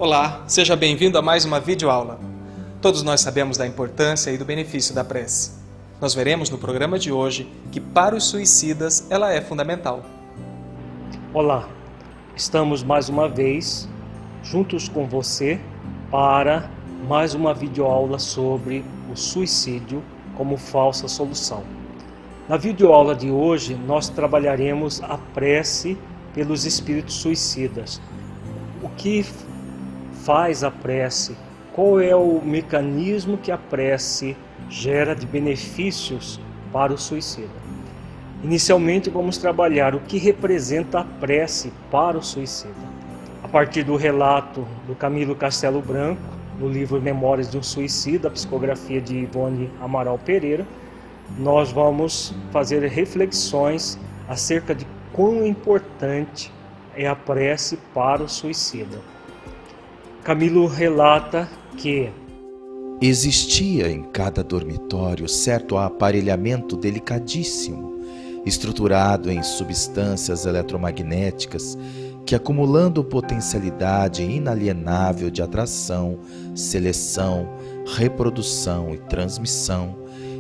Olá, seja bem-vindo a mais uma videoaula. Todos nós sabemos da importância e do benefício da prece. Nós veremos no programa de hoje que para os suicidas ela é fundamental. Olá, estamos mais uma vez juntos com você para mais uma videoaula sobre o suicídio como falsa solução. Na videoaula de hoje nós trabalharemos a prece pelos espíritos suicidas. O que faz a prece? Qual é o mecanismo que a prece gera de benefícios para o suicida? Inicialmente vamos trabalhar o que representa a prece para o suicida. A partir do relato do Camilo Castelo Branco, no livro Memórias de um Suicida, a psicografia de Ivone Amaral Pereira, nós vamos fazer reflexões acerca de quão importante é a prece para o suicida. Camilo relata que existia em cada dormitório certo aparelhamento delicadíssimo, estruturado em substâncias eletromagnéticas que, acumulando potencialidade inalienável de atração, seleção, reprodução e transmissão,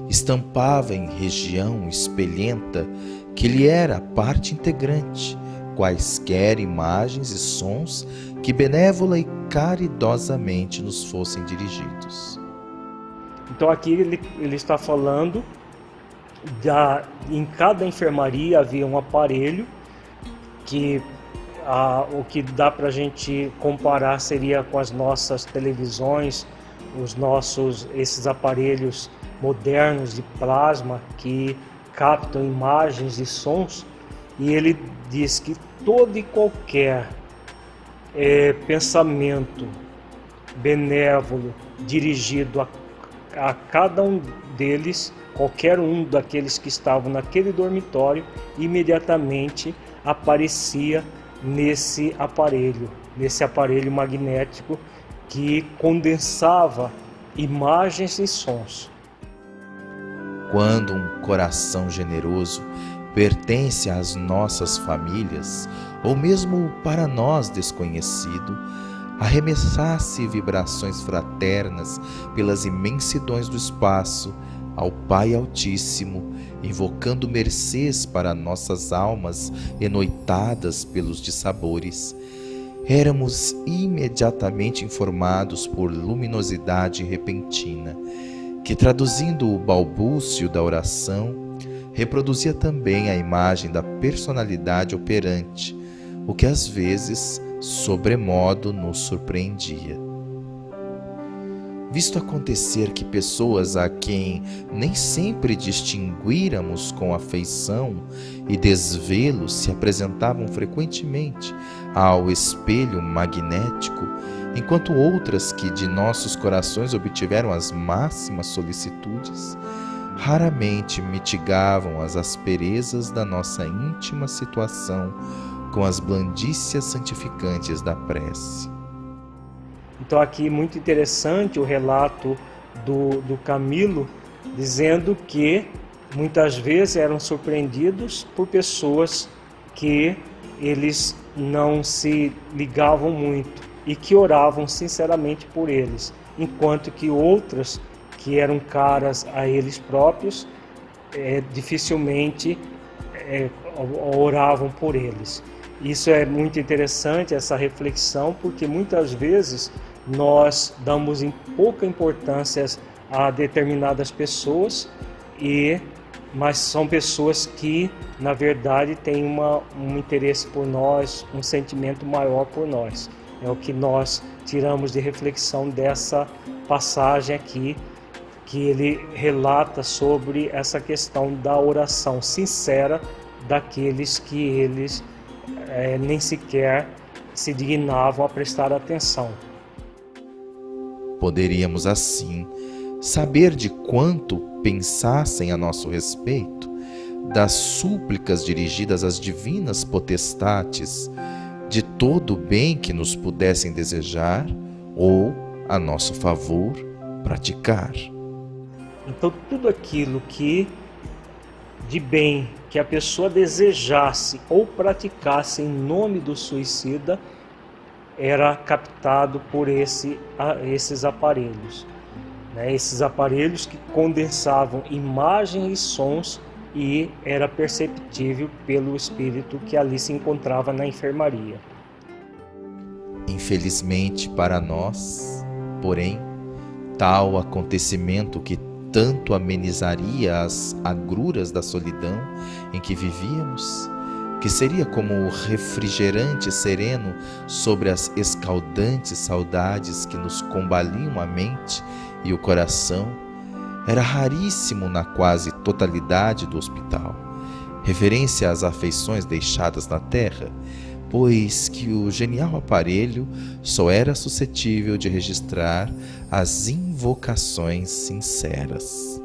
estampava em região espelhenta que lhe era parte integrante quaisquer imagens e sons que benévola e caridosamente nos fossem dirigidos. Então aqui ele está falando em cada enfermaria havia um aparelho que o que dá para a gente comparar seria com as nossas televisões, esses aparelhos modernos de plasma que captam imagens e sons, e ele diz que todo e qualquer pensamento benévolo dirigido a cada um deles, qualquer um daqueles que estavam naquele dormitório, imediatamente aparecia nesse aparelho magnético que condensava imagens e sons. Quando um coração generoso pertence às nossas famílias, ou mesmo para nós desconhecido, arremessasse vibrações fraternas pelas imensidões do espaço ao Pai Altíssimo, invocando mercês para nossas almas enoitadas pelos dissabores, éramos imediatamente informados por luminosidade repentina, que, traduzindo o balbúcio da oração, reproduzia também a imagem da personalidade operante, o que às vezes, sobremodo, nos surpreendia. Visto acontecer que pessoas a quem nem sempre distinguíramos com afeição e desvelo se apresentavam frequentemente ao espelho magnético, enquanto outras que de nossos corações obtiveram as máximas solicitudes, raramente mitigavam as asperezas da nossa íntima situação com as blandícias santificantes da prece. Então aqui muito interessante o relato do Camilo, dizendo que muitas vezes eram surpreendidos por pessoas que eles não se ligavam muito e que oravam sinceramente por eles, enquanto que outras que eram caras a eles próprios dificilmente oravam por eles. Isso é muito interessante, essa reflexão, porque muitas vezes nós damos pouca importância a determinadas pessoas, mas são pessoas que, na verdade, têm um interesse por nós, um sentimento maior por nós. É o que nós tiramos de reflexão dessa passagem aqui, que ele relata sobre essa questão da oração sincera daqueles que eles nem sequer se dignavam a prestar atenção. Poderíamos, assim, saber de quanto pensassem a nosso respeito, das súplicas dirigidas às divinas potestades, de todo o bem que nos pudessem desejar ou, a nosso favor, praticar. Então, tudo aquilo que de bem que a pessoa desejasse ou praticasse em nome do suicida, era captado por esses aparelhos. Esses aparelhos que condensavam imagens e sons e era perceptível pelo espírito que ali se encontrava na enfermaria. Infelizmente para nós, porém, tal acontecimento que tanto amenizaria as agruras da solidão em que vivíamos, que seria como o refrigerante sereno sobre as escaldantes saudades que nos combaliam a mente e o coração, era raríssimo na quase totalidade do hospital, referência às afeições deixadas na terra, pois que o genial aparelho só era suscetível de registrar as invocações sinceras.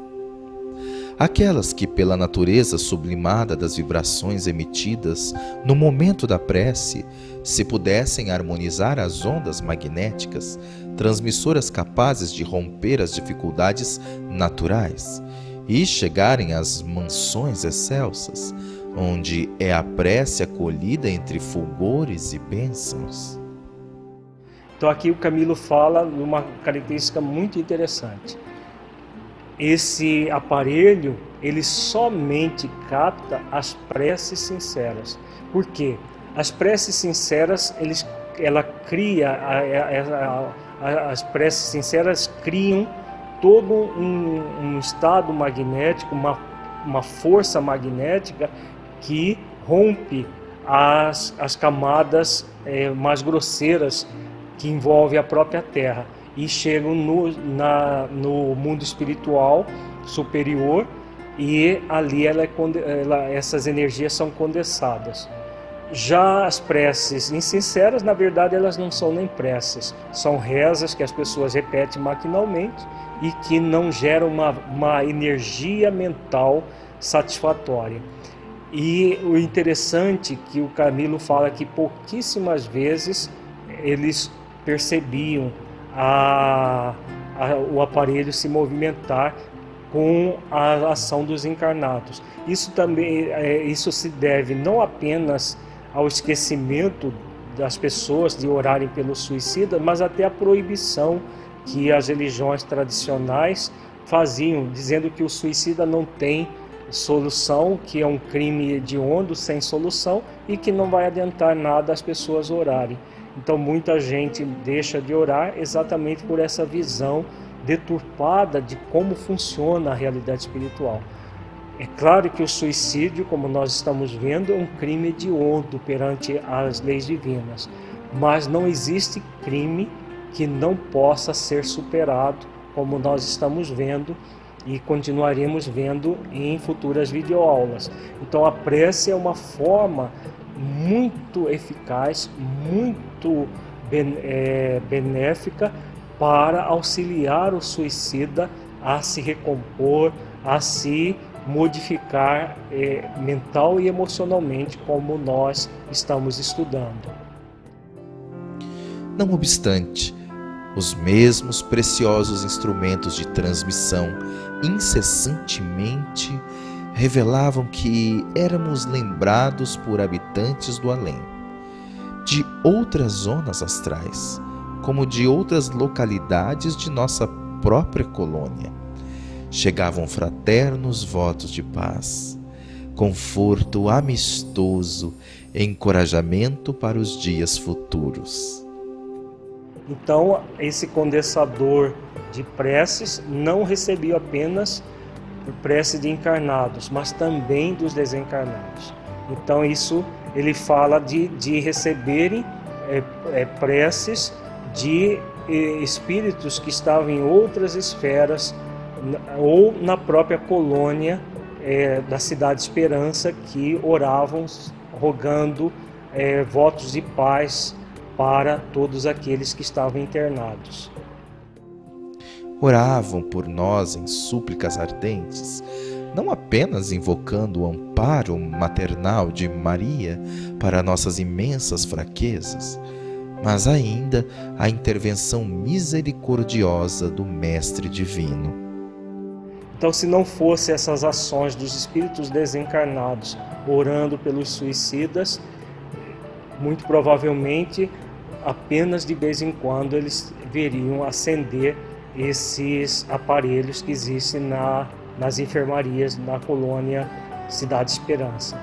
Aquelas que, pela natureza sublimada das vibrações emitidas no momento da prece, se pudessem harmonizar as ondas magnéticas, transmissoras capazes de romper as dificuldades naturais e chegarem às mansões excelsas, onde é a prece acolhida entre fulgores e bênçãos. Então aqui o Camilo fala de uma característica muito interessante. Esse aparelho, ele somente capta as preces sinceras. Por quê? As preces sinceras, as preces sinceras criam todo um estado magnético, uma força magnética que rompe as camadas mais grosseiras que envolvem a própria Terra e chegam no mundo espiritual superior, e ali essas energias são condensadas. Já as preces insinceras, na verdade, elas não são nem preces, são rezas que as pessoas repetem maquinalmente e que não geram uma energia mental satisfatória. E o interessante é que o Camilo fala que pouquíssimas vezes eles percebiam o aparelho se movimentar com a ação dos encarnados. Isso se deve não apenas ao esquecimento das pessoas de orarem pelo suicida, mas até a proibição que as religiões tradicionais faziam, dizendo que o suicida não tem solução, que é um crime hediondo sem solução e que não vai adiantar nada as pessoas orarem. Então muita gente deixa de orar exatamente por essa visão deturpada de como funciona a realidade espiritual. É claro que o suicídio, como nós estamos vendo, é um crime hediondo perante as leis divinas, mas não existe crime que não possa ser superado, como nós estamos vendo e continuaremos vendo em futuras videoaulas. Então a prece é uma forma muito eficaz, muito benéfica para auxiliar o suicida a se recompor, a se modificar mental e emocionalmente, como nós estamos estudando. Não obstante, os mesmos preciosos instrumentos de transmissão incessantemente revelavam que éramos lembrados por habitantes do além, de outras zonas astrais, como de outras localidades de nossa própria colônia. Chegavam fraternos votos de paz, conforto amistoso, encorajamento para os dias futuros. Então, esse condensador de preces não recebia apenas prece de encarnados, mas também dos desencarnados. Então isso ele fala de receberem preces de espíritos que estavam em outras esferas ou na própria colônia da Cidade Esperança, que oravam rogando votos de paz para todos aqueles que estavam internados. Oravam por nós em súplicas ardentes, não apenas invocando o amparo maternal de Maria para nossas imensas fraquezas, mas ainda a intervenção misericordiosa do Mestre Divino. Então, se não fossem essas ações dos espíritos desencarnados orando pelos suicidas, muito provavelmente apenas de vez em quando eles veriam acender esses aparelhos que existem nas enfermarias na colônia Cidade Esperança.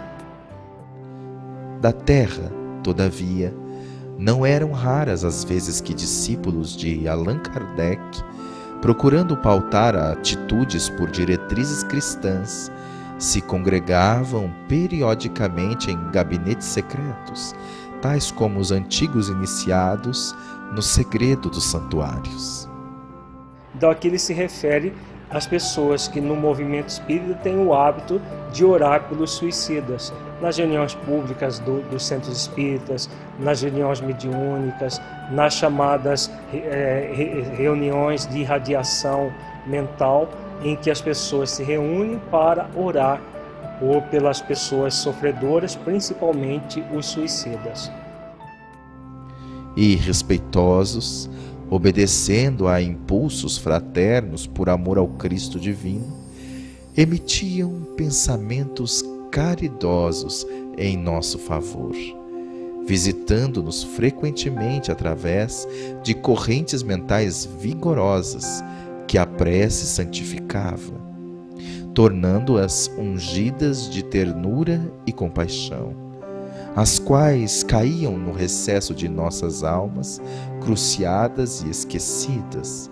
Da terra, todavia, não eram raras as vezes que discípulos de Allan Kardec, procurando pautar atitudes por diretrizes cristãs, se congregavam periodicamente em gabinetes secretos, tais como os antigos iniciados no segredo dos santuários. Então aqui ele se refere às pessoas que no movimento espírita têm o hábito de orar pelos suicidas, nas reuniões públicas dos centros espíritas, nas reuniões mediúnicas, nas chamadas reuniões de irradiação mental, em que as pessoas se reúnem para orar pelas pessoas sofredoras, principalmente os suicidas. E respeitosos, obedecendo a impulsos fraternos por amor ao Cristo divino, emitiam pensamentos caridosos em nosso favor, visitando-nos frequentemente através de correntes mentais vigorosas que a prece santificava, tornando-as ungidas de ternura e compaixão, as quais caíam no recesso de nossas almas, cruciadas e esquecidas,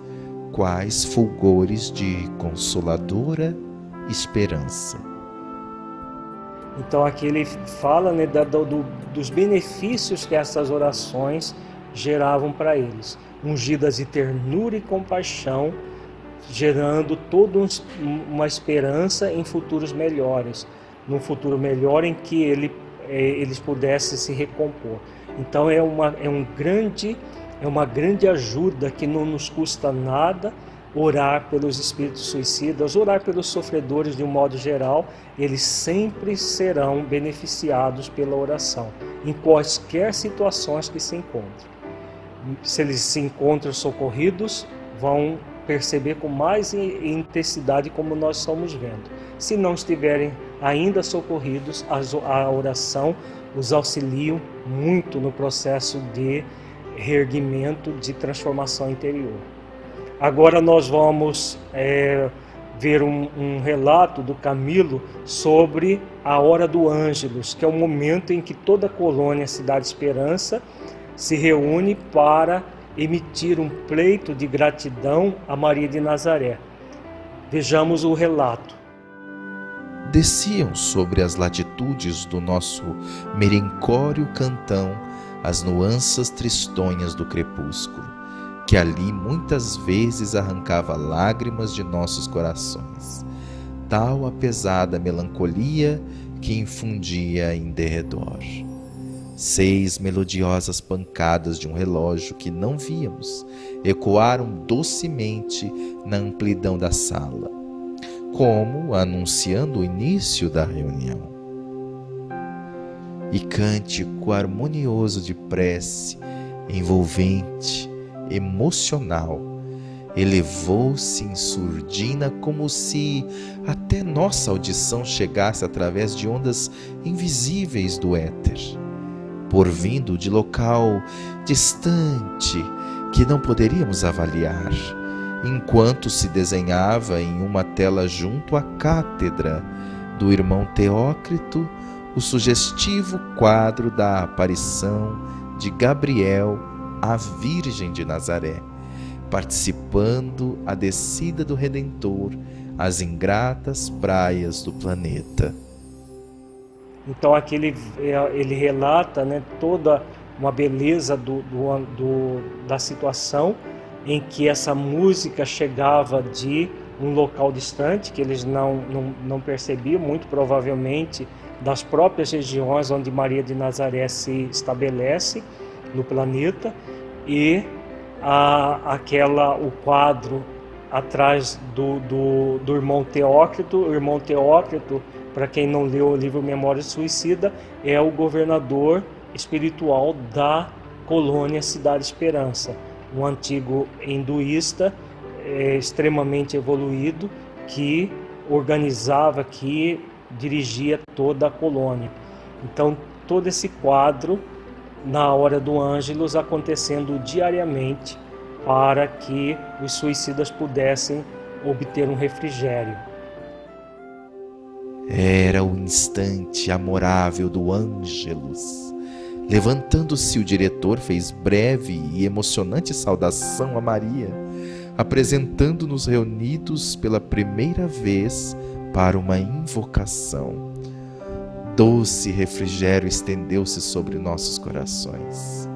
quais fulgores de consoladora esperança. Então aqui ele fala, né, dos benefícios que essas orações geravam para eles, ungidas de ternura e compaixão, gerando toda uma esperança em futuros melhores, num futuro melhor em que eles pudessem se recompor. Então é uma grande ajuda, que não nos custa nada orar pelos espíritos suicidas, orar pelos sofredores de um modo geral. Eles sempre serão beneficiados pela oração, em quaisquer situações que se encontrem. Se eles se encontram socorridos, vão perceber com mais intensidade como nós estamos vendo. Se não estiverem ainda socorridos, a oração os auxilia muito no processo de reerguimento, de transformação interior. Agora nós vamos ver um relato do Camilo sobre a Hora do Ângelus, que é o momento em que toda a colônia Cidade Esperança se reúne para emitir um pleito de gratidão a Maria de Nazaré. Vejamos o relato. Desciam sobre as latitudes do nosso merencório cantão as nuanças tristonhas do crepúsculo, que ali muitas vezes arrancava lágrimas de nossos corações, tal a pesada melancolia que infundia em derredor. 6 melodiosas pancadas de um relógio que não víamos ecoaram docemente na amplidão da sala, como anunciando o início da reunião. E cântico harmonioso de prece, envolvente, emocional, elevou-se em surdina, como se até nossa audição chegasse através de ondas invisíveis do éter, porvindo de local distante que não poderíamos avaliar, enquanto se desenhava em uma tela junto à cátedra do irmão Teócrito o sugestivo quadro da aparição de Gabriel à Virgem de Nazaré, participando a descida do Redentor às ingratas praias do planeta. Então aqui ele relata, né, toda uma beleza da situação em que essa música chegava de um local distante, que eles não percebiam, muito provavelmente das próprias regiões onde Maria de Nazaré se estabelece no planeta, e o quadro atrás do irmão Teócrito. O irmão Teócrito, para quem não leu o livro Memória Suicida, é o governador espiritual da colônia Cidade Esperança, um antigo hinduísta extremamente evoluído que organizava, que dirigia toda a colônia. Então todo esse quadro na hora do Ângelus acontecendo diariamente para que os suicidas pudessem obter um refrigério. Era o instante amorável do Ângelus. Levantando-se, o diretor fez breve e emocionante saudação a Maria, apresentando-nos reunidos pela primeira vez para uma invocação. Doce refrigério estendeu-se sobre nossos corações.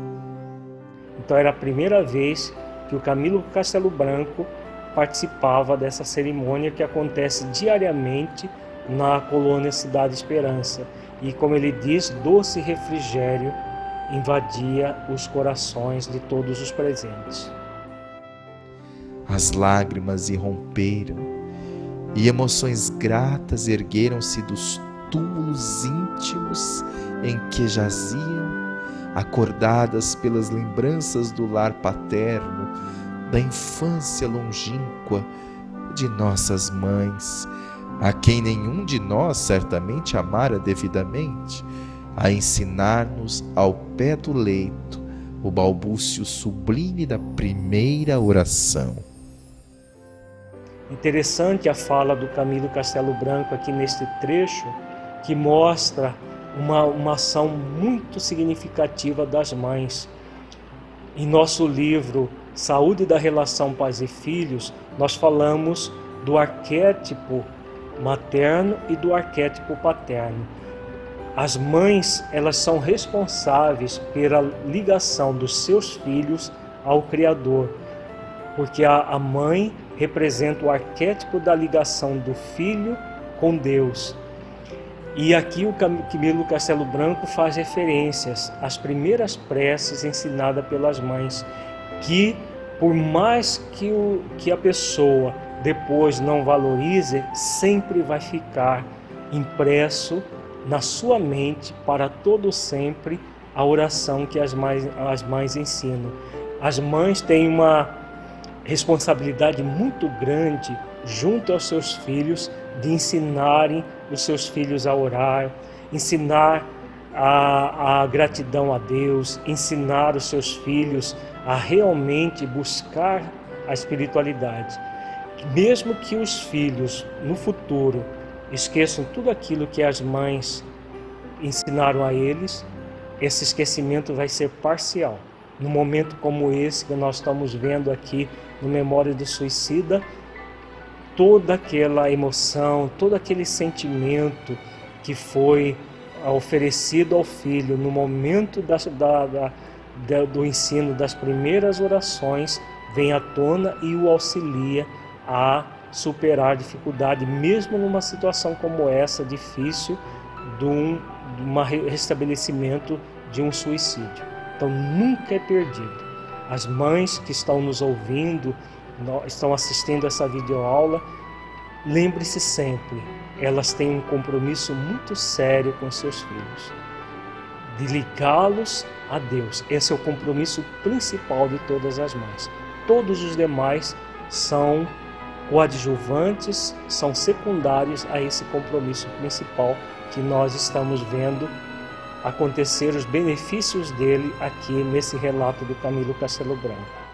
Então era a primeira vez que o Camilo Castelo Branco participava dessa cerimônia que acontece diariamente na colônia Cidade Esperança. E como ele diz, doce refrigério invadia os corações de todos os presentes. As lágrimas irromperam e emoções gratas ergueram-se dos túmulos íntimos em que jaziam, acordadas pelas lembranças do lar paterno, da infância longínqua de nossas mães, a quem nenhum de nós certamente amara devidamente, a ensinar-nos ao pé do leito o balbúcio sublime da primeira oração. Interessante a fala do Camilo Castelo Branco aqui neste trecho, que mostra uma ação muito significativa das mães. Em nosso livro Saúde da Relação Pais e Filhos, nós falamos do arquétipo materno e do arquétipo paterno. As mães, elas são responsáveis pela ligação dos seus filhos ao Criador, porque a mãe representa o arquétipo da ligação do filho com Deus. E aqui o Camilo Castelo Branco faz referências às primeiras preces ensinadas pelas mães, que por mais que a pessoa depois não valorize, sempre vai ficar impresso na sua mente para todo sempre a oração que as mães ensinam. As mães têm uma responsabilidade muito grande junto aos seus filhos de ensinarem os seus filhos a orar, ensinar a gratidão a Deus, ensinar os seus filhos a realmente buscar a espiritualidade. Mesmo que os filhos no futuro esqueçam tudo aquilo que as mães ensinaram a eles, esse esquecimento vai ser parcial. Num momento como esse que nós estamos vendo aqui no Memória do Suicida, toda aquela emoção, todo aquele sentimento que foi oferecido ao filho no momento do ensino das primeiras orações vem à tona e o auxilia a superar a dificuldade, mesmo numa situação como essa, difícil, de um restabelecimento de um suicídio. Então nunca é perdido. As mães que estão nos ouvindo, estão assistindo essa videoaula, lembre-se sempre, elas têm um compromisso muito sério com seus filhos, de ligá-los a Deus. Esse é o compromisso principal de todas as mães. Todos os demais são coadjuvantes, são secundários a esse compromisso principal que nós estamos vendo acontecer, os benefícios dele aqui nesse relato do Camilo Castelo Branco.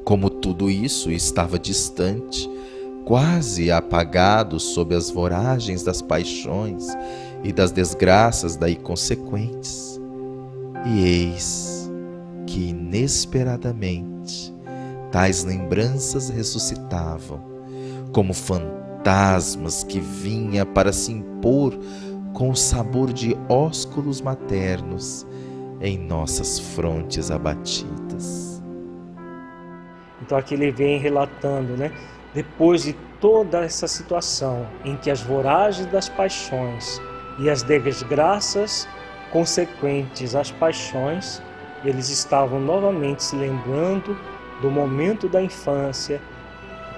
Como tudo isso estava distante, quase apagado sob as voragens das paixões e das desgraças daí consequentes. E eis que inesperadamente tais lembranças ressuscitavam, como fantasmas que vinha para se impor com o sabor de ósculos maternos em nossas frontes abatidas. Então aqui ele vem relatando, depois de toda essa situação em que as voragens das paixões e as desgraças consequentes às paixões, eles estavam novamente se lembrando do momento da infância,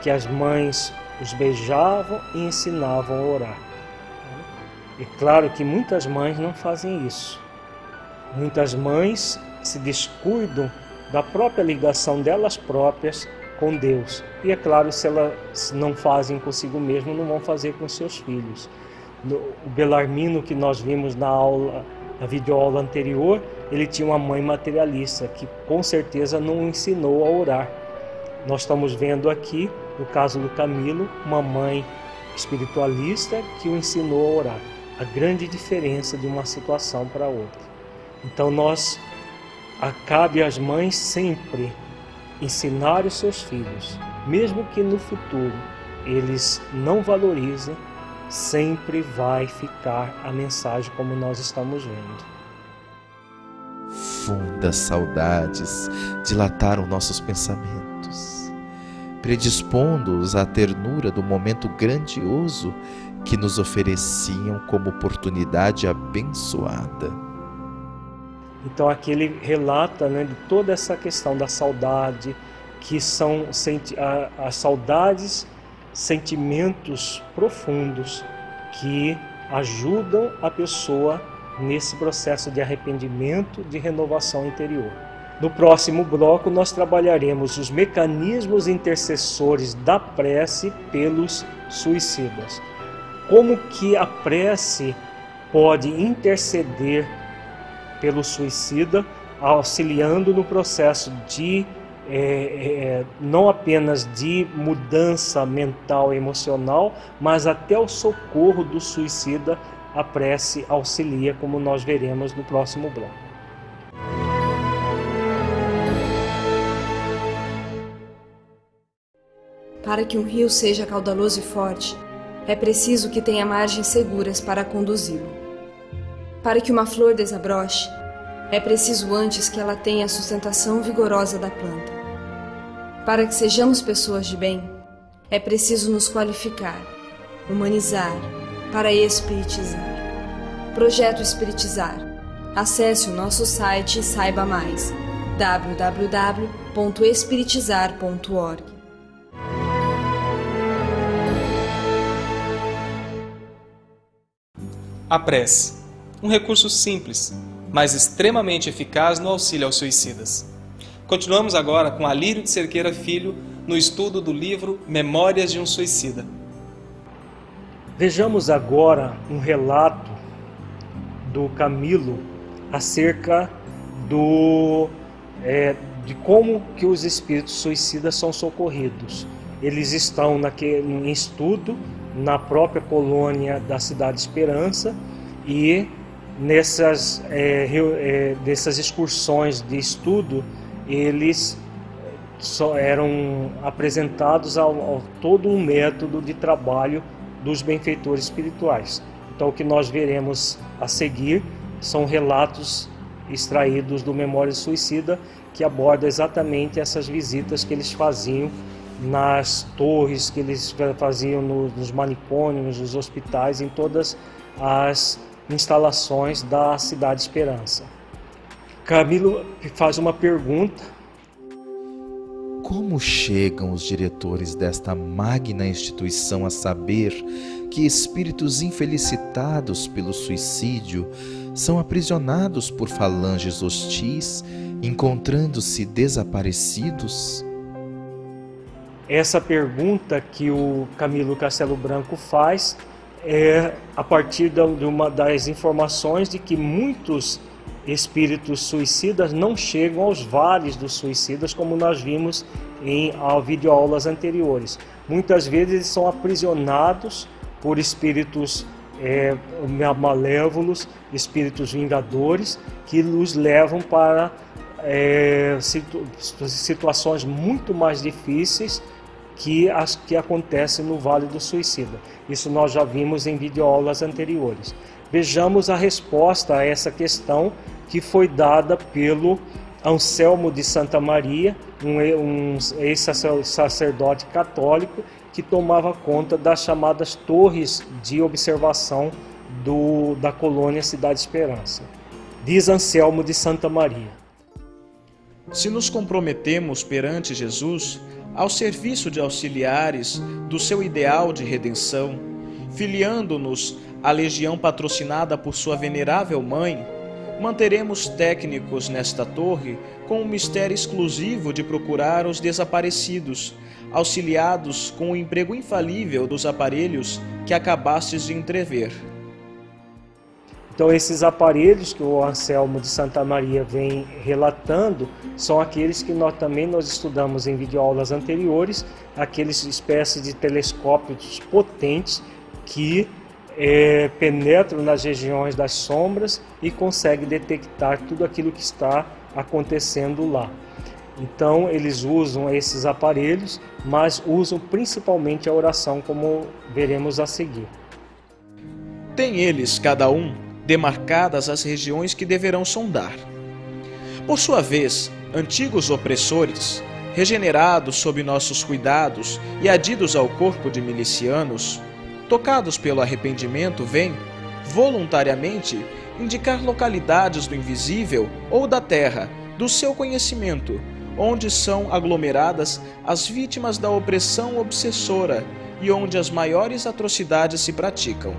que as mães os beijavam e ensinavam a orar. É claro que muitas mães não fazem isso. Muitas mães se descuidam da própria ligação delas próprias com Deus. E é claro, se elas não fazem consigo mesmo, não vão fazer com seus filhos. O Belarmino, que nós vimos na aula Na videoaula anterior, ele tinha uma mãe materialista que com certeza não ensinou a orar. Nós estamos vendo aqui, no caso do Camilo, uma mãe espiritualista que o ensinou a orar. A grande diferença de uma situação para outra. Então cabe às mães sempre ensinar os seus filhos, mesmo que no futuro eles não valorizem, sempre vai ficar a mensagem como nós estamos vendo. Fundas saudades dilataram nossos pensamentos, predispondo-os à ternura do momento grandioso que nos ofereciam como oportunidade abençoada. Então aqui ele relata, de toda essa questão da saudade, que são as saudades, sentimentos profundos que ajudam a pessoa nesse processo de arrependimento, de renovação interior. No próximo bloco nós trabalharemos os mecanismos intercessores da prece pelos suicidas. Como que a prece pode interceder pelo suicida, auxiliando no processo de não apenas de mudança mental e emocional, mas até o socorro do suicida, a prece auxilia, como nós veremos no próximo bloco. Para que um rio seja caudaloso e forte, é preciso que tenha margens seguras para conduzi-lo. Para que uma flor desabroche, é preciso antes que ela tenha a sustentação vigorosa da planta. Para que sejamos pessoas de bem, é preciso nos qualificar, humanizar, para espiritizar. Projeto Espiritizar. Acesse o nosso site e saiba mais. www.espiritizar.org. A prece, um recurso simples, mas extremamente eficaz no auxílio aos suicidas. Continuamos agora com Alírio de Cerqueira Filho no estudo do livro Memórias de um Suicida. Vejamos agora um relato do Camilo acerca de como que os espíritos suicidas são socorridos. Eles estão em estudo na própria colônia da Cidade Esperança e nessas excursões de estudo eles eram apresentados ao todo um método de trabalho dos benfeitores espirituais. Então o que nós veremos a seguir são relatos extraídos do Memória Suicida que aborda exatamente essas visitas que eles faziam nas torres, que eles faziam nos manicômios, nos hospitais, em todas as instalações da Cidade Esperança. Camilo faz uma pergunta. Como chegam os diretores desta magna instituição a saber que espíritos infelicitados pelo suicídio são aprisionados por falanges hostis, encontrando-se desaparecidos? Essa pergunta que o Camilo Castelo Branco faz é a partir de uma das informações de que muitos espíritos suicidas não chegam aos vales dos suicidas, como nós vimos em videoaulas anteriores. Muitas vezes eles são aprisionados por espíritos malévolos, espíritos vingadores, que os levam para situações muito mais difíceis que as que acontecem no Vale do Suicida. Isso nós já vimos em videoaulas anteriores. Vejamos a resposta a essa questão que foi dada pelo Anselmo de Santa Maria, um ex-sacerdote católico que tomava conta das chamadas torres de observação da colônia Cidade Esperança. Diz Anselmo de Santa Maria: se nos comprometemos perante Jesus ao serviço de auxiliares do seu ideal de redenção, filiando-nos à legião patrocinada por sua venerável mãe, manteremos técnicos nesta torre com o mistério exclusivo de procurar os desaparecidos, auxiliados com o emprego infalível dos aparelhos que acabastes de entrever. Então esses aparelhos que o Anselmo de Santa Maria vem relatando são aqueles que nós estudamos em videoaulas anteriores, aqueles espécies de telescópios potentes que penetram nas regiões das sombras e conseguem detectar tudo aquilo que está acontecendo lá. Então eles usam esses aparelhos, mas usam principalmente a oração, como veremos a seguir. Tem eles, cada um, demarcadas as regiões que deverão sondar. Por sua vez, antigos opressores, regenerados sob nossos cuidados e adidos ao corpo de milicianos, tocados pelo arrependimento, vêm, voluntariamente, indicar localidades do invisível ou da terra, do seu conhecimento, onde são aglomeradas as vítimas da opressão obsessora e onde as maiores atrocidades se praticam.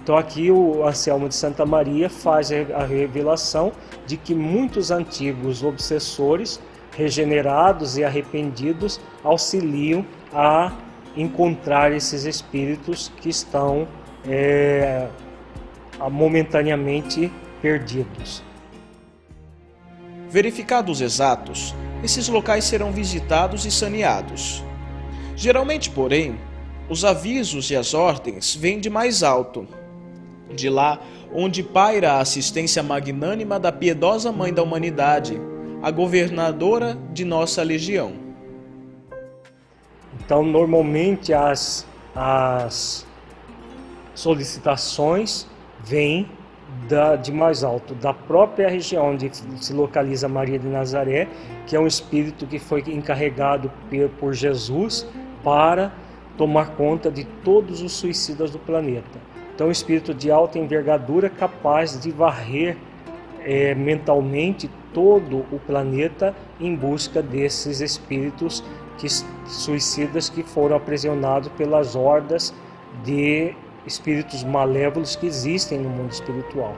Então aqui o Anselmo de Santa Maria faz a revelação de que muitos antigos obsessores, regenerados e arrependidos, auxiliam a encontrar esses espíritos que estão momentaneamente perdidos. Verificados exatos, esses locais serão visitados e saneados. Geralmente, porém, os avisos e as ordens vêm de mais alto, de lá onde paira a assistência magnânima da piedosa Mãe da Humanidade, a governadora de nossa legião. Então, normalmente as solicitações vêm de mais alto, da própria região onde se localiza Maria de Nazaré, que é um espírito que foi encarregado por Jesus para tomar conta de todos os suicidas do planeta. Então, um espírito de alta envergadura capaz de varrer mentalmente todo o planeta em busca desses espíritos suicidas que foram aprisionados pelas hordas de espíritos malévolos que existem no mundo espiritual.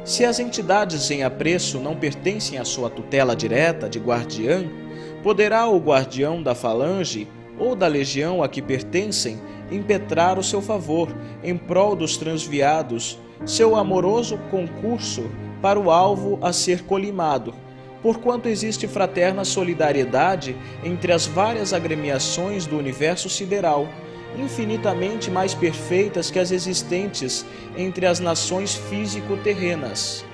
Se as entidades em apreço não pertencem à sua tutela direta de guardiã, poderá o guardião da falange ou da legião a que pertencem impetrar o seu favor em prol dos transviados, seu amoroso concurso para o alvo a ser colimado, porquanto existe fraterna solidariedade entre as várias agremiações do universo sideral, infinitamente mais perfeitas que as existentes entre as nações físico-terrenas.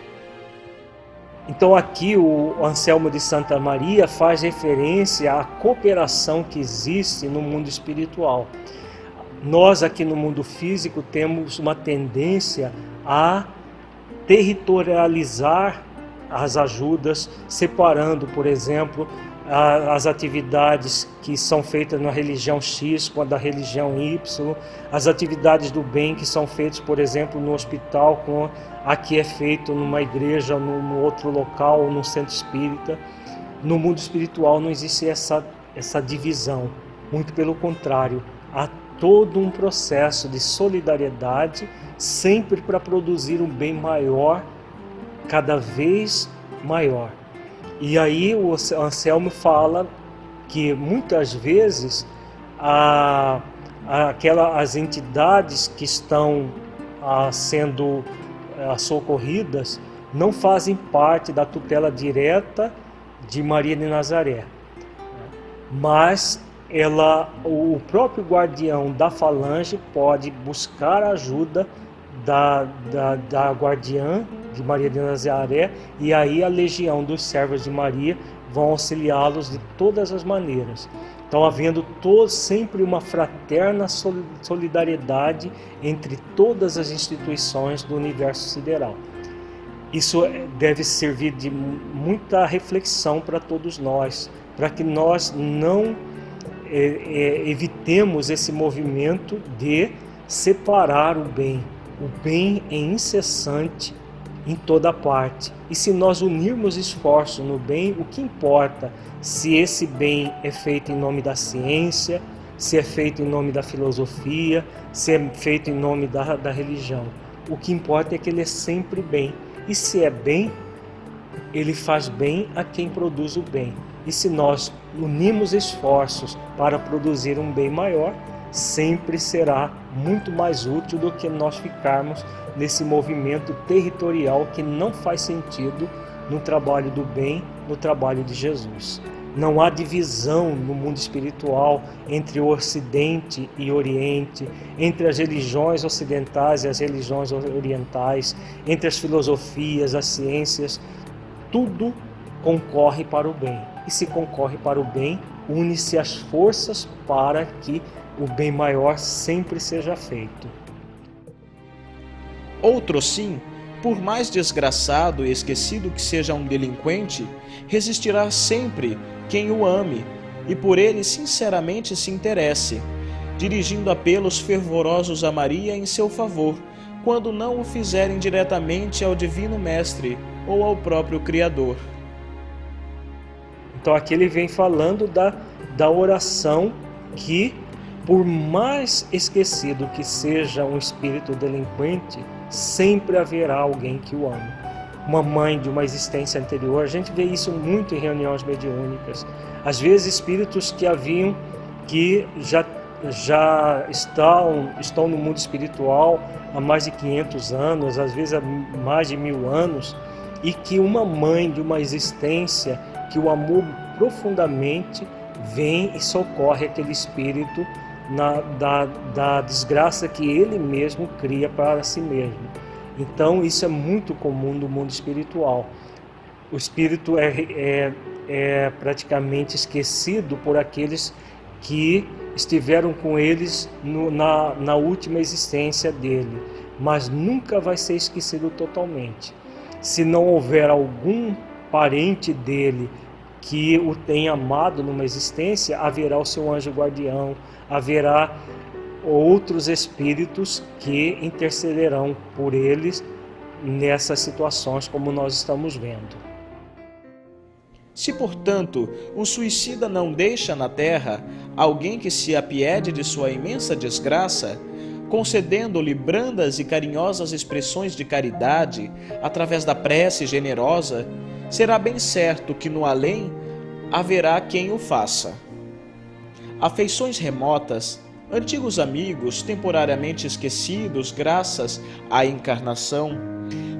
Então aqui o Anselmo de Santa Maria faz referência à cooperação que existe no mundo espiritual. Nós aqui no mundo físico temos uma tendência a territorializar as ajudas, separando, por exemplo, as atividades que são feitas na religião X com a da religião Y, as atividades do bem que são feitas, por exemplo, no hospital com a que é feito numa igreja, no outro local, ou no centro espírita. No mundo espiritual não existe essa divisão, muito pelo contrário, há todo um processo de solidariedade, sempre para produzir um bem maior, cada vez maior. E aí o Anselmo fala que muitas vezes as entidades que estão sendo socorridas não fazem parte da tutela direta de Maria de Nazaré, mas o próprio guardião da falange pode buscar a ajuda da guardiã de Maria de Nazaré, e aí a legião dos servos de Maria vão auxiliá-los de todas as maneiras. Então, havendo sempre uma fraterna solidariedade entre todas as instituições do universo sideral. Isso deve servir de muita reflexão para todos nós, para que nós não evitemos esse movimento de separar o bem. O bem é incessante em toda parte. E se nós unirmos esforços no bem, o que importa se esse bem é feito em nome da ciência, se é feito em nome da filosofia, se é feito em nome da religião. O que importa é que ele é sempre bem. E se é bem, ele faz bem a quem produz o bem. E se nós unimos esforços para produzir um bem maior, sempre será muito mais útil do que nós ficarmos nesse movimento territorial que não faz sentido no trabalho do bem, no trabalho de Jesus. Não há divisão no mundo espiritual entre o Ocidente e o Oriente, entre as religiões ocidentais e as religiões orientais, entre as filosofias, as ciências. Tudo concorre para o bem. E se concorre para o bem, une-se as forças para que o bem maior sempre seja feito. Outro sim, por mais desgraçado e esquecido que seja um delinquente, resistirá sempre quem o ame e por ele sinceramente se interesse, dirigindo apelos fervorosos a Maria em seu favor, quando não o fizerem diretamente ao Divino Mestre ou ao próprio Criador. Então aqui ele vem falando da oração que, por mais esquecido que seja um espírito delinquente, sempre haverá alguém que o ame. Uma mãe de uma existência anterior, a gente vê isso muito em reuniões mediúnicas. Às vezes espíritos que já estão no mundo espiritual há mais de 500 anos, às vezes há mais de 1000 anos, e que uma mãe de uma existência que o amou profundamente vem e socorre aquele espírito da desgraça que ele mesmo cria para si mesmo. Então isso é muito comum no mundo espiritual. O espírito é praticamente esquecido por aqueles que estiveram com eles na última existência dele, mas nunca vai ser esquecido totalmente. Se não houver algum parente dele que o tenha amado numa existência, haverá o seu anjo guardião, haverá outros espíritos que intercederão por eles nessas situações como nós estamos vendo. Se, portanto, o suicida não deixa na terra alguém que se apiede de sua imensa desgraça, concedendo-lhe brandas e carinhosas expressões de caridade através da prece generosa, será bem certo que no além haverá quem o faça. Afeições remotas, antigos amigos temporariamente esquecidos graças à encarnação,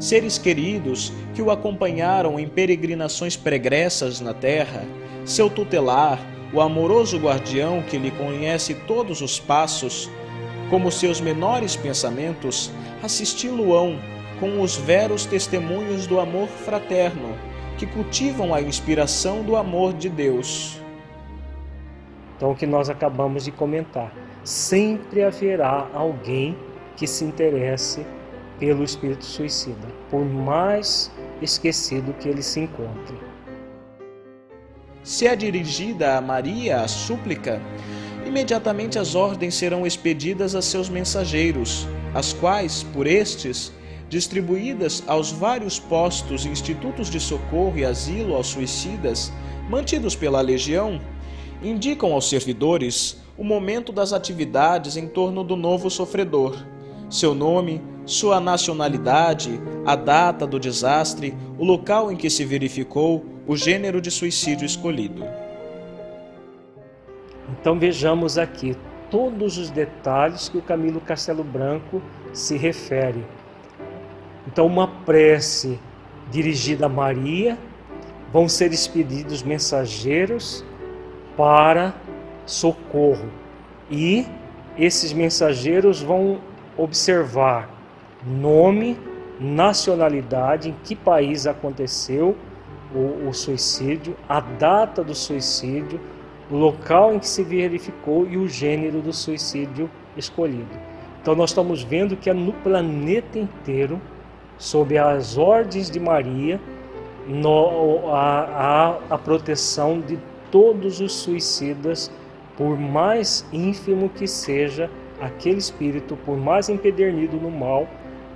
seres queridos que o acompanharam em peregrinações pregressas na terra, seu tutelar, o amoroso guardião que lhe conhece todos os passos, como seus menores pensamentos, assisti-lo-ão com os veros testemunhos do amor fraterno, que cultivam a inspiração do amor de Deus. Então, o que nós acabamos de comentar, sempre haverá alguém que se interesse pelo espírito suicida, por mais esquecido que ele se encontre. Se é dirigida a Maria a súplica, imediatamente as ordens serão expedidas a seus mensageiros, as quais, por estes, distribuídas aos vários postos, institutos de socorro e asilo aos suicidas, mantidos pela Legião, indicam aos servidores o momento das atividades em torno do novo sofredor, seu nome, sua nacionalidade, a data do desastre, o local em que se verificou, o gênero de suicídio escolhido. Então vejamos aqui todos os detalhes que o Camilo Castelo Branco se refere. Então, uma prece dirigida a Maria, vão ser expedidos mensageiros para socorro, e esses mensageiros vão observar nome, nacionalidade, em que país aconteceu o suicídio, a data do suicídio, o local em que se verificou e o gênero do suicídio escolhido. Então nós estamos vendo que é no planeta inteiro, sob as ordens de Maria, a proteção de todos os suicidas, por mais ínfimo que seja aquele espírito, por mais empedernido no mal,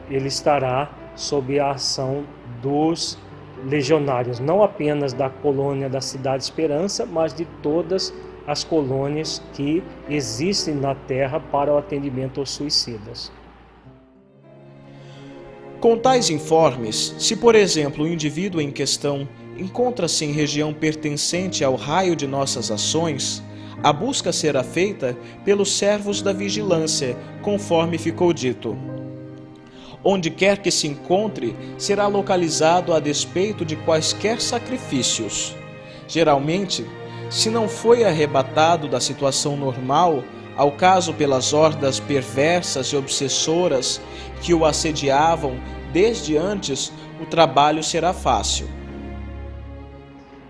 ele estará sob a ação dos legionários, não apenas da colônia da Cidade Esperança, mas de todas as colônias que existem na Terra para o atendimento aos suicidas. Com tais informes, se por exemplo o indivíduo em questão encontra-se em região pertencente ao raio de nossas ações, A busca será feita pelos servos da vigilância, conforme ficou dito. Onde quer que se encontre, será localizado a despeito de quaisquer sacrifícios. Geralmente, se não foi arrebatado da situação normal, ao caso pelas hordas perversas e obsessoras que o assediavam desde antes, o trabalho será fácil.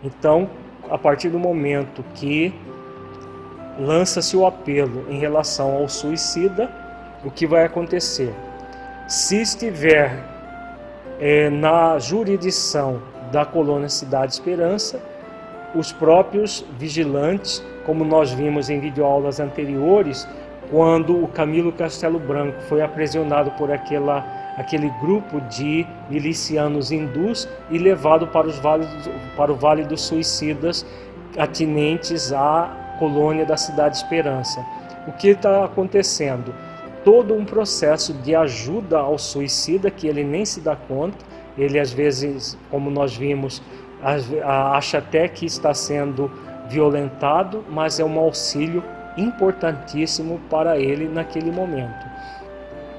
Então, a partir do momento que lança-se o apelo em relação ao suicida, o que vai acontecer? Se estiver na jurisdição da colônia Cidade Esperança, os próprios vigilantes, como nós vimos em videoaulas anteriores, quando o Camilo Castelo Branco foi aprisionado por aquele grupo de milicianos hindus e levado para o Vale dos Suicidas, atinentes à colônia da Cidade Esperança. O que está acontecendo? Todo um processo de ajuda ao suicida que ele nem se dá conta. Ele, às vezes, como nós vimos, acha até que está sendo violentado, mas é um auxílio importantíssimo para ele naquele momento.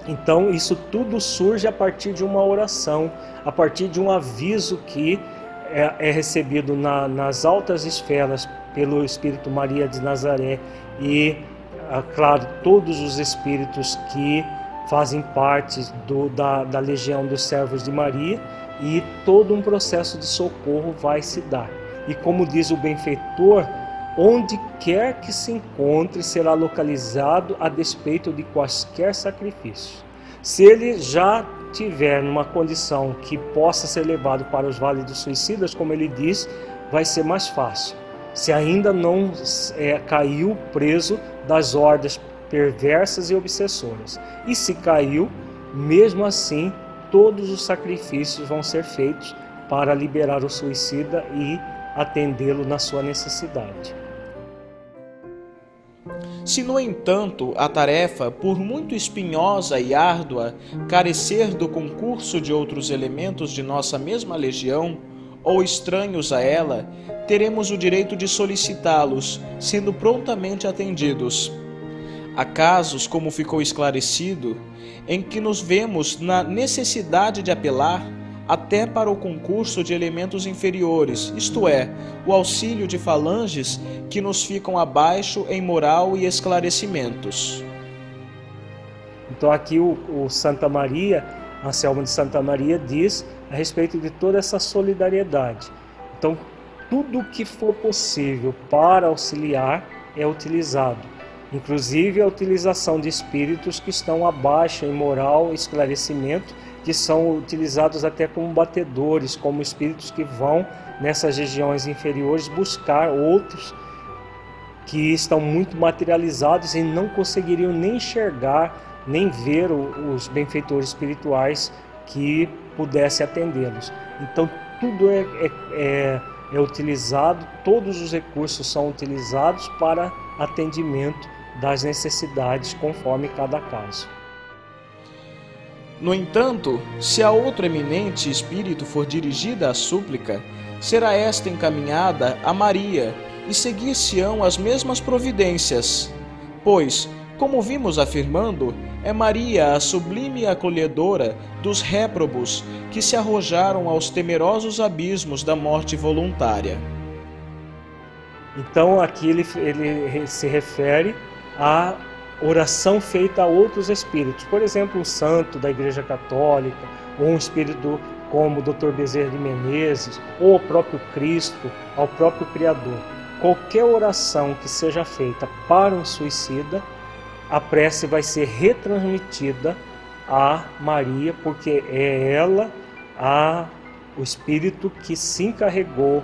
Então, isso tudo surge a partir de uma oração, a partir de um aviso que é recebido nas altas esferas pelo Espírito Maria de Nazaré e, claro, todos os espíritos que fazem parte da legião dos servos de Maria, e todo um processo de socorro vai se dar. E como diz o benfeitor, onde quer que se encontre será localizado a despeito de quaisquer sacrifício. Se ele já tiver numa condição que possa ser levado para os vales dos suicidas, como ele diz, vai ser mais fácil. Se ainda não caiu preso das hordas perversas e obsessoras. E se caiu, mesmo assim, todos os sacrifícios vão ser feitos para liberar o suicida e atendê-lo na sua necessidade. Se, no entanto, a tarefa, por muito espinhosa e árdua, carecer do concurso de outros elementos de nossa mesma legião, ou estranhos a ela, teremos o direito de solicitá-los, sendo prontamente atendidos. Há casos, como ficou esclarecido, em que nos vemos na necessidade de apelar até para o concurso de elementos inferiores, isto é, o auxílio de falanges que nos ficam abaixo em moral e esclarecimentos. Então aqui o Santa Maria, Anselmo de Santa Maria, diz a respeito de toda essa solidariedade. Então, tudo que for possível para auxiliar é utilizado, inclusive a utilização de espíritos que estão abaixo em moral e esclarecimento, que são utilizados até como batedores, como espíritos que vão nessas regiões inferiores buscar outros que estão muito materializados e não conseguiriam nem enxergar, nem ver os benfeitores espirituais que pudessem atendê-los. Então tudo é utilizado, todos os recursos são utilizados para atendimento das necessidades conforme cada caso. No entanto, se a outro eminente espírito for dirigida a súplica, será esta encaminhada a Maria e seguir-se-ão as mesmas providências, pois, como vimos afirmando, é Maria a sublime acolhedora dos réprobos que se arrojaram aos temerosos abismos da morte voluntária. Então aqui ele se refere à oração feita a outros espíritos, por exemplo, um santo da Igreja Católica, ou um espírito como o Dr. Bezerra de Menezes, ou ao próprio Cristo, ao próprio Criador. Qualquer oração que seja feita para um suicida, a prece vai ser retransmitida a Maria, porque é ela o espírito que se encarregou,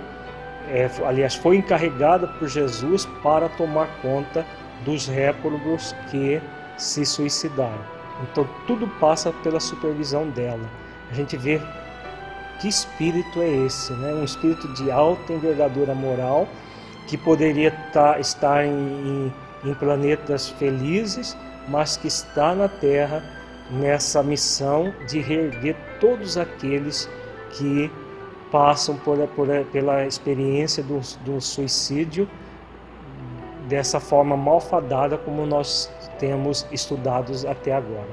aliás, foi encarregada por Jesus para tomar conta dos réprobos que se suicidaram. Então tudo passa pela supervisão dela. A gente vê que espírito é esse, né? Um espírito de alta envergadura moral que poderia estar em planetas felizes, mas que está na Terra nessa missão de reerguer todos aqueles que passam pela experiência do suicídio dessa forma malfadada como nós temos estudado até agora.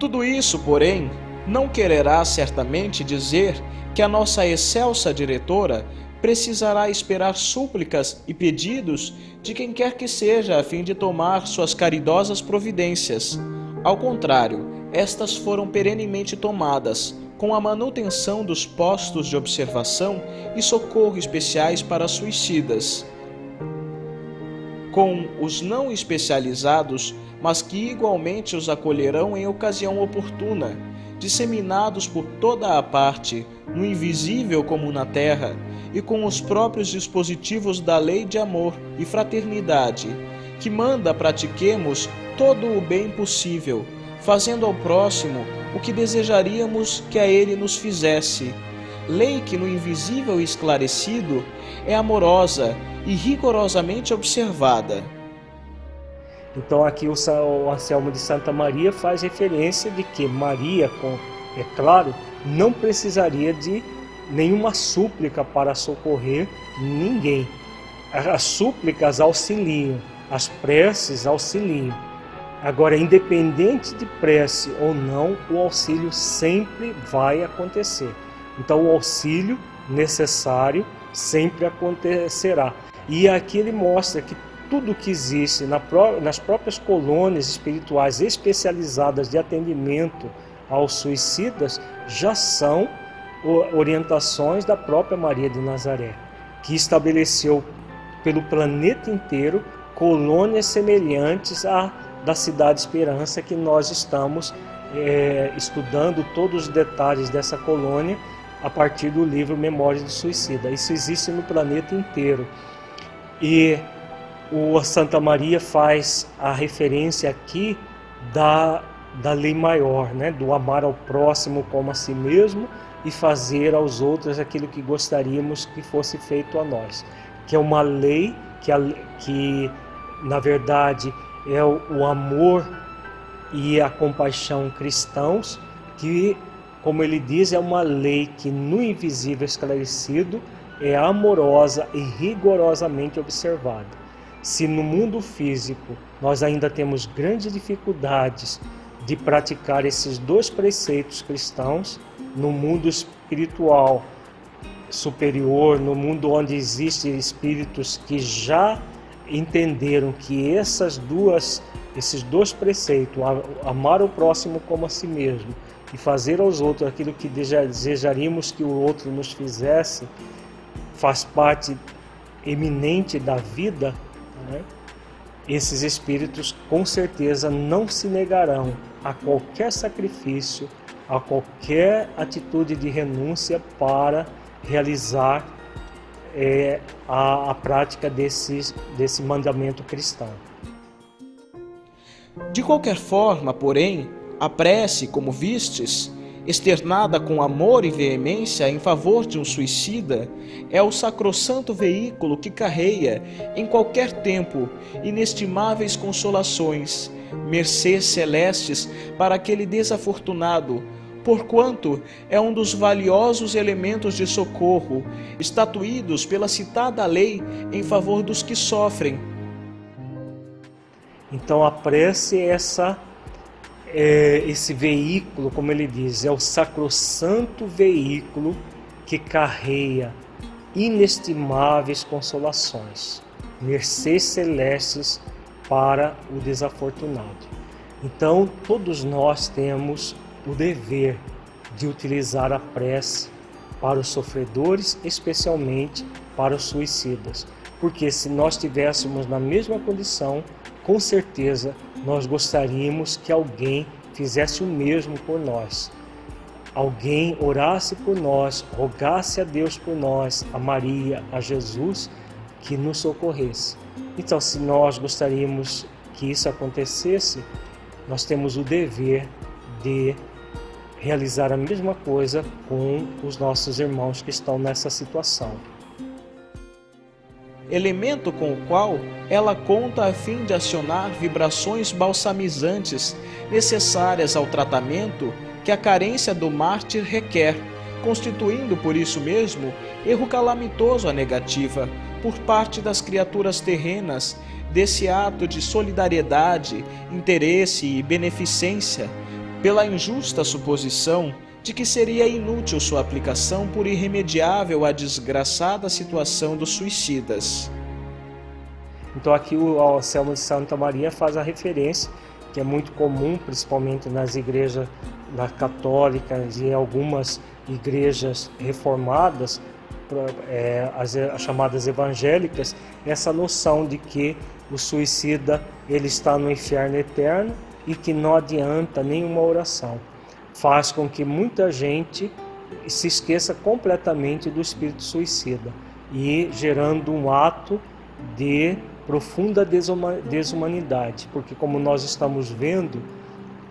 Tudo isso, porém, não quererá certamente dizer que a nossa excelsa diretora precisará esperar súplicas e pedidos de quem quer que seja a fim de tomar suas caridosas providências. Ao contrário, estas foram perenemente tomadas, com a manutenção dos postos de observação e socorro especiais para suicidas. Com os não especializados, mas que igualmente os acolherão em ocasião oportuna, disseminados por toda a parte, no invisível como na terra, e com os próprios dispositivos da lei de amor e fraternidade, que manda pratiquemos todo o bem possível, fazendo ao próximo o que desejaríamos que a ele nos fizesse. Lei que no invisível esclarecido é amorosa e rigorosamente observada. Então aqui o Anselmo de Santa Maria faz referência de que Maria, é claro, não precisaria de nenhuma súplica para socorrer ninguém. As súplicas auxiliam, as preces auxiliam. Agora, independente de prece ou não, o auxílio sempre vai acontecer. Então o auxílio necessário sempre acontecerá. E aqui ele mostra que tudo que existe nas próprias colônias espirituais especializadas de atendimento aos suicidas já são orientações da própria Maria de Nazaré, que estabeleceu pelo planeta inteiro colônias semelhantes à da Cidade Esperança, que nós estamos estudando todos os detalhes dessa colônia a partir do livro Memórias do Suicida. Isso existe no planeta inteiro. E o Santa Maria faz a referência aqui da lei maior, né? Do amar ao próximo como a si mesmo e fazer aos outros aquilo que gostaríamos que fosse feito a nós. Que é uma lei que na verdade, é o amor e a compaixão cristãos, que, como ele diz, é uma lei que no invisível esclarecido é amorosa e rigorosamente observada. Se no mundo físico nós ainda temos grandes dificuldades de praticar esses dois preceitos cristãos, no mundo espiritual superior, no mundo onde existem espíritos que já entenderam que esses dois preceitos, amar o próximo como a si mesmo e fazer aos outros aquilo que desejaríamos que o outro nos fizesse, faz parte eminente da vida, né? Esses espíritos com certeza não se negarão a qualquer sacrifício, a qualquer atitude de renúncia para realizar a prática desse mandamento cristão. De qualquer forma, porém, a prece, como vistes, externada com amor e veemência em favor de um suicida, é o sacrossanto veículo que carrega, em qualquer tempo, inestimáveis consolações, mercês celestes para aquele desafortunado, porquanto é um dos valiosos elementos de socorro, estatuídos pela citada lei em favor dos que sofrem. Então a prece é esse veículo, como ele diz, é o sacrossanto veículo que carrega inestimáveis consolações, mercês celestes para o desafortunado. Então todos nós temos o dever de utilizar a prece para os sofredores, especialmente para os suicidas. Porque se nós estivéssemos na mesma condição, com certeza nós gostaríamos que alguém fizesse o mesmo por nós. Alguém orasse por nós, rogasse a Deus por nós, a Maria, a Jesus, que nos socorresse. Então, se nós gostaríamos que isso acontecesse, nós temos o dever de realizar a mesma coisa com os nossos irmãos que estão nessa situação. Elemento com o qual ela conta a fim de acionar vibrações balsamizantes necessárias ao tratamento que a carência do mártir requer, constituindo por isso mesmo erro calamitoso a negativa, por parte das criaturas terrenas, desse ato de solidariedade, interesse e beneficência, pela injusta suposição de que seria inútil sua aplicação por irremediável à desgraçada situação dos suicidas. Então aqui o Anselmo de Santa Maria faz a referência, que é muito comum, principalmente nas igrejas católicas e em algumas igrejas reformadas, as chamadas evangélicas, essa noção de que o suicida ele está no inferno eterno e que não adianta nenhuma oração. Faz com que muita gente se esqueça completamente do espírito suicida e gerando um ato de profunda desumanidade, porque como nós estamos vendo,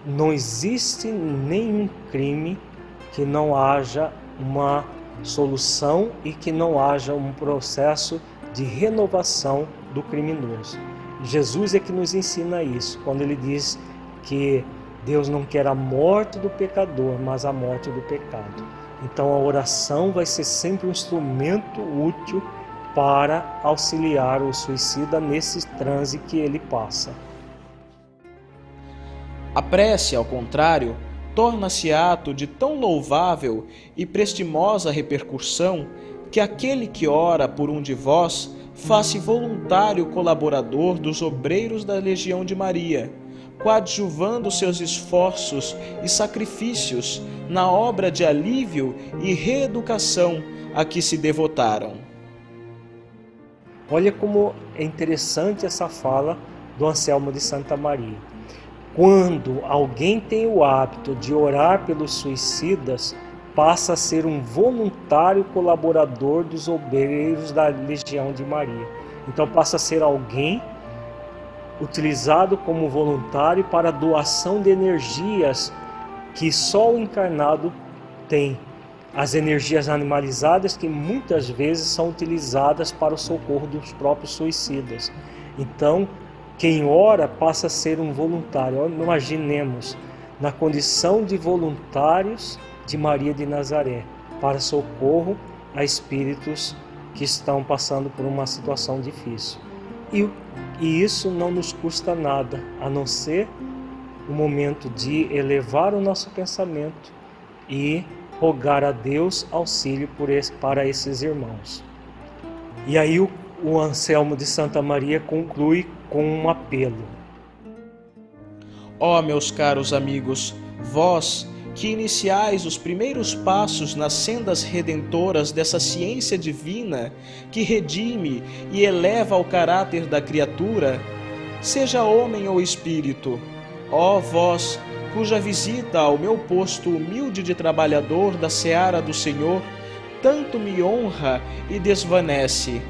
não existe nenhum crime que não haja uma solução e que não haja um processo de renovação do criminoso. Jesus é que nos ensina isso, quando ele diz que Deus não quer a morte do pecador, mas a morte do pecado. Então a oração vai ser sempre um instrumento útil para auxiliar o suicida nesse transe que ele passa. A prece, ao contrário, torna-se ato de tão louvável e prestimosa repercussão que aquele que ora por um de vós faz-se voluntário colaborador dos obreiros da Legião de Maria, coadjuvando seus esforços e sacrifícios na obra de alívio e reeducação a que se devotaram. Olha como é interessante essa fala do Anselmo de Santa Maria. Quando alguém tem o hábito de orar pelos suicidas, passa a ser um voluntário colaborador dos obreiros da Legião de Maria. Então passa a ser alguém utilizado como voluntário para a doação de energias que só o encarnado tem. As energias animalizadas que muitas vezes são utilizadas para o socorro dos próprios suicidas. Então, quem ora passa a ser um voluntário. Imaginemos, na condição de voluntários de Maria de Nazaré, para socorro a espíritos que estão passando por uma situação difícil. E isso não nos custa nada, a não ser o momento de elevar o nosso pensamento e rogar a Deus auxílio para esses irmãos. E aí o Anselmo de Santa Maria conclui com um apelo. Ó, meus caros amigos, vós que iniciais os primeiros passos nas sendas redentoras dessa ciência divina que redime e eleva o caráter da criatura, seja homem ou espírito, ó vós cuja visita ao meu posto humilde de trabalhador da seara do Senhor tanto me honra e desvanece.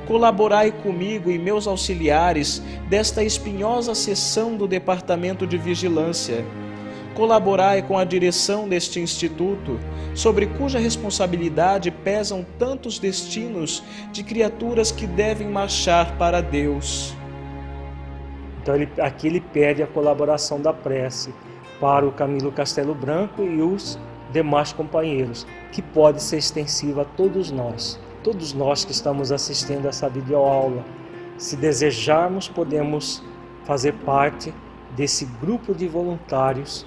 Colaborai comigo e meus auxiliares desta espinhosa seção do Departamento de Vigilância. Colaborai com a direção deste instituto, sobre cuja responsabilidade pesam tantos destinos de criaturas que devem marchar para Deus. Então aqui ele pede a colaboração da prece para o Camilo Castelo Branco e os demais companheiros, que pode ser extensiva a todos nós que estamos assistindo essa videoaula. Se desejarmos, podemos fazer parte desse grupo de voluntários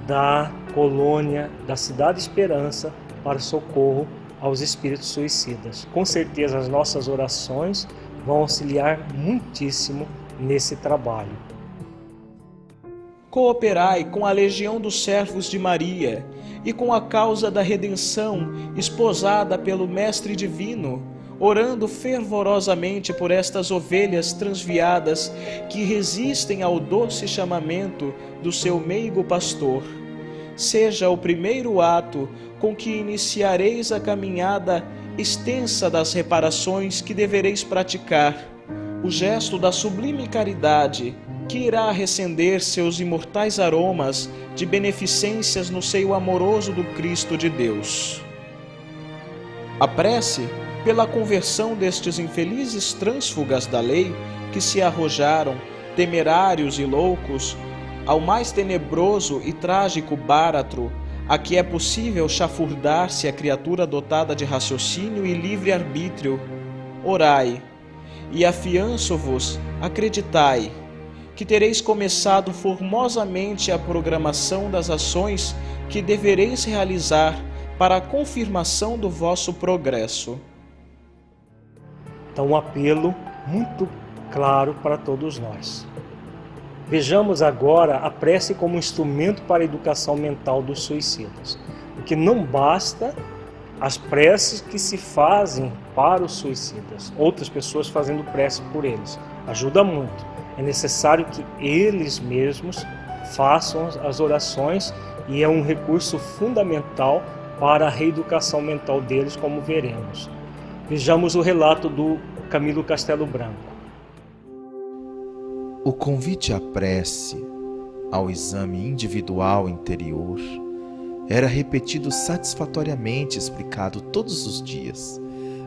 da colônia da Cidade Esperança para socorro aos espíritos suicidas. Com certeza as nossas orações vão auxiliar muitíssimo nesse trabalho. Cooperai com a Legião dos Servos de Maria e com a causa da redenção esposada pelo Mestre Divino, orando fervorosamente por estas ovelhas transviadas que resistem ao doce chamamento do seu meigo pastor. Seja o primeiro ato com que iniciareis a caminhada extensa das reparações que devereis praticar, o gesto da sublime caridade que irá recender seus imortais aromas de beneficências no seio amoroso do Cristo de Deus. A prece pela conversão destes infelizes trânsfugas da lei que se arrojaram, temerários e loucos, ao mais tenebroso e trágico báratro, a que é possível chafurdar-se a criatura dotada de raciocínio e livre-arbítrio, orai, e afianço-vos, acreditai, que tereis começado formosamente a programação das ações que devereis realizar para a confirmação do vosso progresso. Então, um apelo muito claro para todos nós. Vejamos agora a prece como instrumento para a educação mental dos suicidas. Porque não basta as preces que se fazem para os suicidas, outras pessoas fazendo prece por eles. Ajuda muito. É necessário que eles mesmos façam as orações e é um recurso fundamental para a reeducação mental deles, como veremos. Vejamos o relato do Camilo Castelo Branco. O convite à prece, ao exame individual interior, era repetido satisfatoriamente, explicado todos os dias,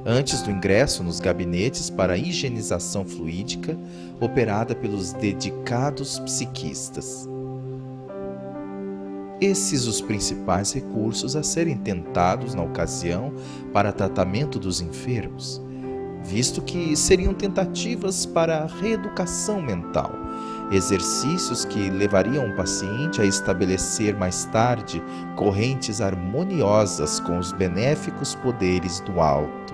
antes do ingresso nos gabinetes para a higienização fluídica operada pelos dedicados psiquistas. Esses os principais recursos a serem tentados na ocasião para tratamento dos enfermos, visto que seriam tentativas para a reeducação mental, exercícios que levariam o paciente a estabelecer mais tarde correntes harmoniosas com os benéficos poderes do alto.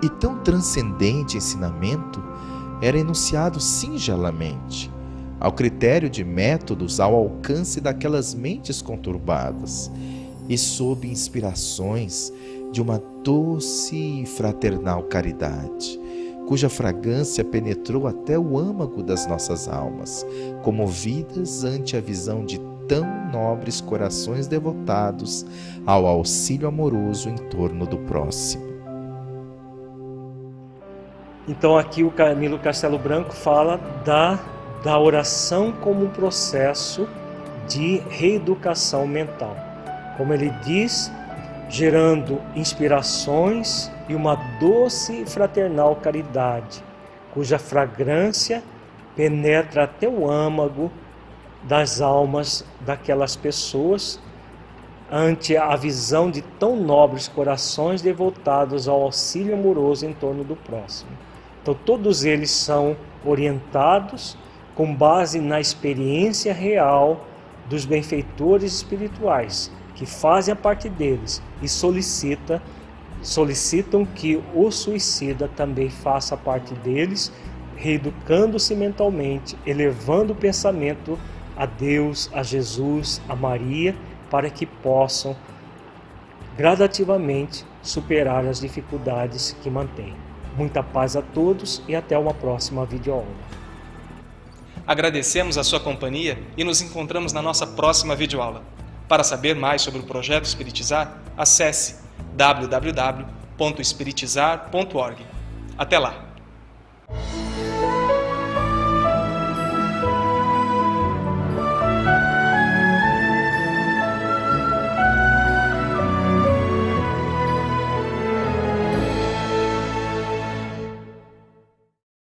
E tão transcendente ensinamento era enunciado singelamente, ao critério de métodos ao alcance daquelas mentes conturbadas e sob inspirações de uma doce e fraternal caridade, cuja fragrância penetrou até o âmago das nossas almas, comovidas ante a visão de tão nobres corações devotados ao auxílio amoroso em torno do próximo. Então aqui o Camilo Castelo Branco fala da oração como um processo de reeducação mental. Como ele diz, gerando inspirações e uma doce e fraternal caridade, cuja fragrância penetra até o âmago das almas daquelas pessoas, ante a visão de tão nobres corações devotados ao auxílio amoroso em torno do próximo. Então todos eles são orientados com base na experiência real dos benfeitores espirituais, que fazem a parte deles e solicitam que o suicida também faça a parte deles, reeducando-se mentalmente, elevando o pensamento a Deus, a Jesus, a Maria, para que possam gradativamente superar as dificuldades que mantêm. Muita paz a todos e até uma próxima videoaula. Agradecemos a sua companhia e nos encontramos na nossa próxima videoaula. Para saber mais sobre o projeto Espiritizar, acesse www.espiritizar.org. Até lá!